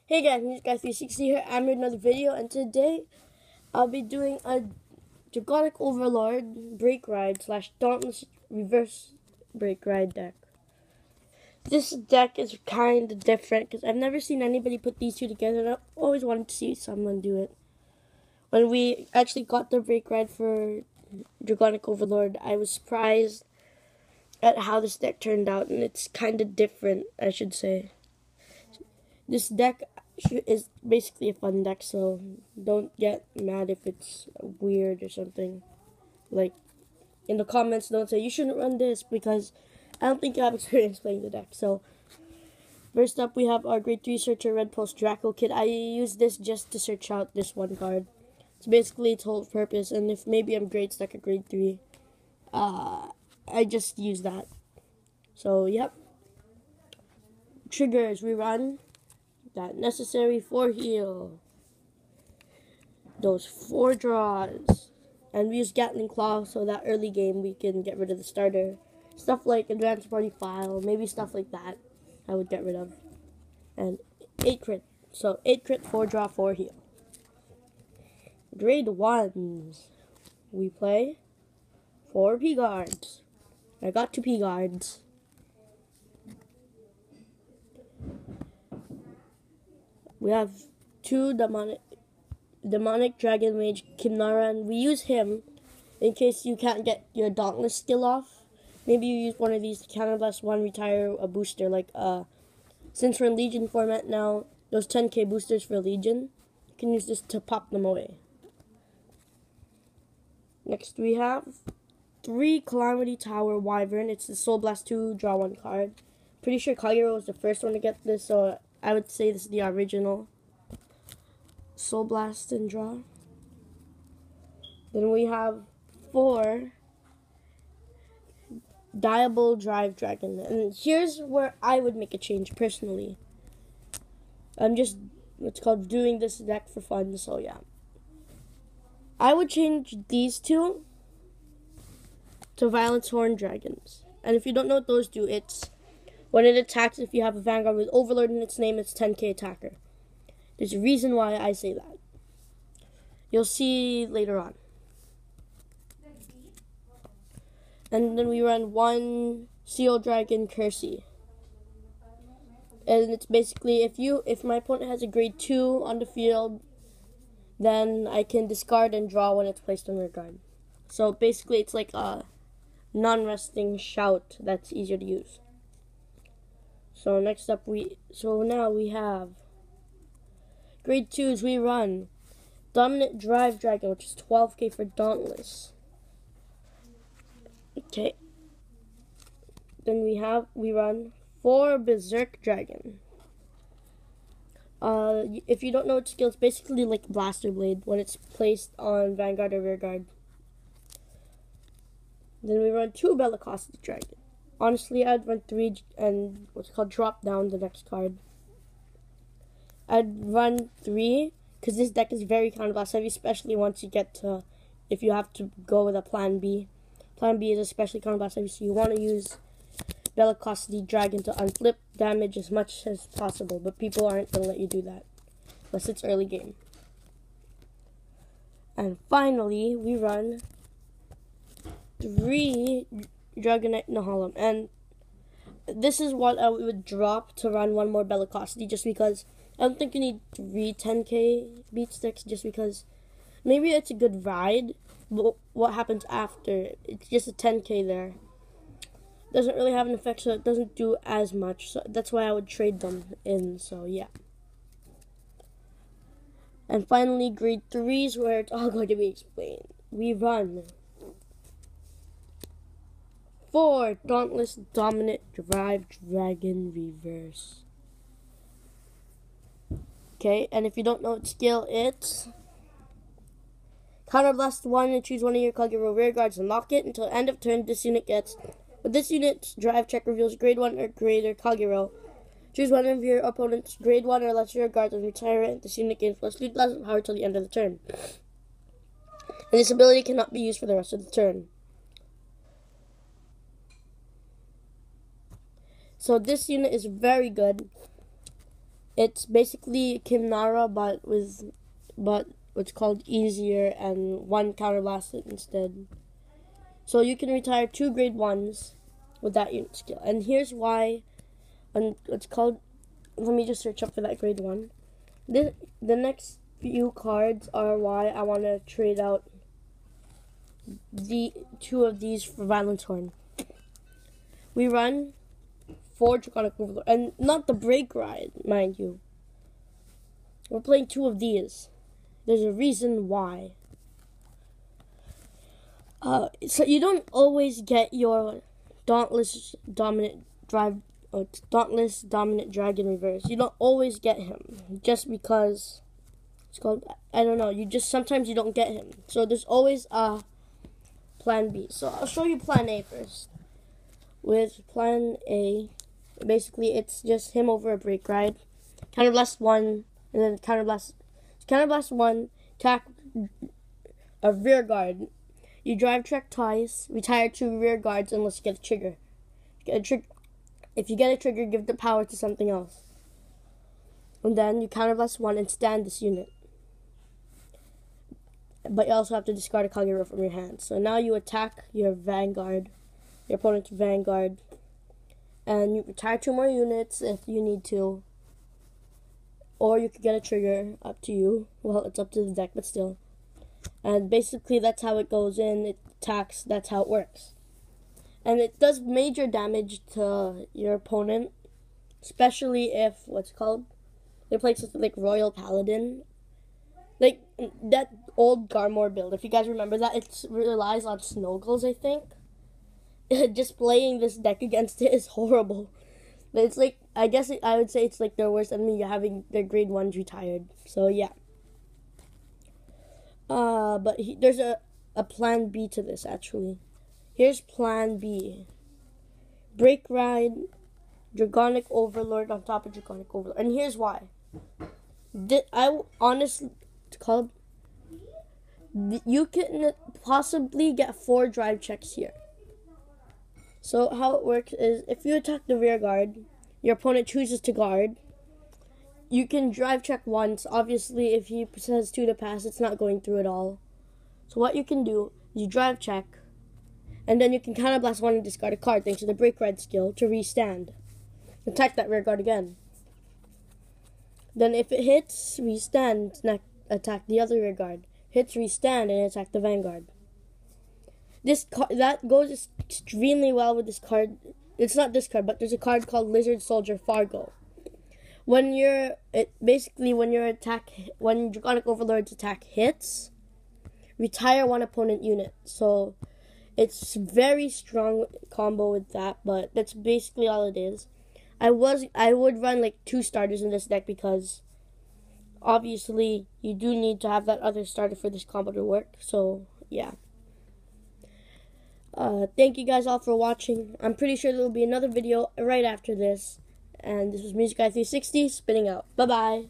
Hey guys, it's Guy360 here. I'm with another video, and today I'll be doing a Dragonic Overlord break ride / Dauntless reverse break ride deck. This deck is kind of different because I've never seen anybody put these two together, and I've always wanted to see someone do it. When we actually got the break ride for Dragonic Overlord, I was surprised at how this deck turned out, and it's kind of different, I should say. This deck is basically a fun deck, so don't get mad if it's weird or something. Like, in the comments, don't say, you shouldn't run this, because I don't think you have experience playing the deck. So, first up, we have our Grade 3 Searcher Red Pulse Draco Kit. I use this just to search out this one card. It's basically its whole purpose, and if maybe I'm grade stuck at Grade 3, I just use that. So, yep. Triggers, we run that necessary 4 heal, those 4 draws, and we use Gatling Claw so that early game we can get rid of the starter. Stuff like Advanced Party File, maybe stuff like that I would get rid of. And 8 crit, so 8 crit, 4 draw, 4 heal. Grade 1s, we play 4 P-Guards. I got 2 P-Guards. We have 2 Demonic Dragon Mage Kimnara, and we use him in case you can't get your Dauntless skill off. Maybe you use one of these to counterblast 1, retire a booster. Like, since we're in Legion format now, those 10k boosters for Legion, you can use this to pop them away. Next we have 3 Calamity Tower Wyvern. It's the Soul Blast 2, draw 1 card. Pretty sure Kagero was the first one to get this, so I would say this is the original Soul Blast and draw. Then we have 4 Diable Drive Dragon. And here's where I would make a change personally. I'm just, what's called, doing this deck for fun, so yeah. I would change these 2 to Violence Horn Dragons. And if you don't know what those do, it's when it attacks, if you have a Vanguard with Overlord in its name, it's 10k attacker. There's a reason why I say that. You'll see later on. And then we run 1 Seal Dragon Kersey. And it's basically, if my opponent has a grade 2 on the field, then I can discard and draw when it's placed on their guard. So basically it's like a non-resting shout that's easier to use. So next up now we have grade 2s. We run Dominant Drive Dragon, which is 12k for Dauntless. Okay. Then we run 4 Berserk Dragon. If you don't know its skill, it's basically like Blaster Blade when it's placed on Vanguard or Rearguard. Then we run 2 Bellicosity Dragon. Honestly, I'd run 3 and what's called drop down the next card. I'd run 3 because this deck is very counterblast heavy, especially once you get to, if you have to go with a plan B. Plan B is especially counterblast heavy, so you want to use Bellicosity Dragon to unflip damage as much as possible, but people aren't going to let you do that unless it's early game. And finally, we run 3 Dragonic Nahalem, and this is what I would drop to run 1 more Bellicosity, just because I don't think you need 3 10k beat sticks, just because maybe it's a good ride, but what happens after? It's just a 10k there. Doesn't really have an effect, so it doesn't do as much, so that's why I would trade them in, so yeah. And finally, grade 3s, where it's all going to be explained. We run 4 Dauntless Dominant Drive Dragon Reverse. Okay, and if you don't know its skill, it's Counterblast 1 and choose one of your Kagero rear guards and lock it until end of turn. This unit gets, with this unit's drive check reveals grade 1 or greater Kagero. Choose one of your opponent's grade 1 or lesser rear guards and retire it. This unit gains plus 3,000 power till the end of the turn. And this ability cannot be used for the rest of the turn. So this unit is very good. It's basically Kimnara, but what's called easier and one counterblasted instead. So you can retire 2 grade 1s with that unit skill. And here's why. And it's called. Let me just search up for that grade 1. The next few cards are why I want to trade out the 2 of these for Violence Horn. We run 4 Dragonic Overlord, and not the break ride, mind you. We're playing 2 of these. There's a reason why. So you don't always get your Dauntless Dominant Dragon reverse. You don't always get him just because it's called. I don't know. Sometimes you don't get him. So there's always a plan B. So I'll show you plan A first. With plan A, basically it's just him over a break ride, counterblast 1, and then counterblast 1, attack a rear guard. You drive track twice, retire 2 rear guards unless you get a trigger. If you get a trigger, give the power to something else. And then you counterblast 1 and stand this unit. But you also have to discard a Kagero from your hand. So now you attack your Vanguard, your opponent's Vanguard. And you retire 2 more units if you need to. Or you could get a trigger, up to you. Well, it's up to the deck, but still. And basically that's how it goes in. It attacks, that's how it works. And it does major damage to your opponent. Especially if, they play something like Royal Paladin. Like, that old Garmor build. If you guys remember that, it relies on Snoggles, I think. Just playing this deck against it is horrible. But it's like, I would say it's like their worst enemy, having their grade 1s retired. So, yeah. But there's a plan B to this, actually. Here's plan B. Break Ride, Dragonic Overlord on top of Dragonic Overlord. And here's why. You can possibly get 4 drive checks here. So how it works is, if you attack the rear guard, your opponent chooses to guard. You can drive check once. Obviously, if he says 2 to pass, it's not going through at all. So what you can do, you drive check, and then you can counterblast 1 and discard a card thanks to the break ride skill to restand. Attack that rear guard again. Then if it hits, restand, attack the other rear guard. Hits, restand, and attack the Vanguard. That goes extremely well with this card. It's not this card, but there's a card called Lizard Soldier Fargo. When Dragonic Overlord's attack hits, retire 1 opponent unit. So it's very strong combo with that, but that's basically all it is. I would run like 2 starters in this deck because obviously you do need to have that other starter for this combo to work. So yeah. Thank you guys all for watching. I'm pretty sure there will be another video right after this. And this was Music Guy 360 spinning out. Bye bye.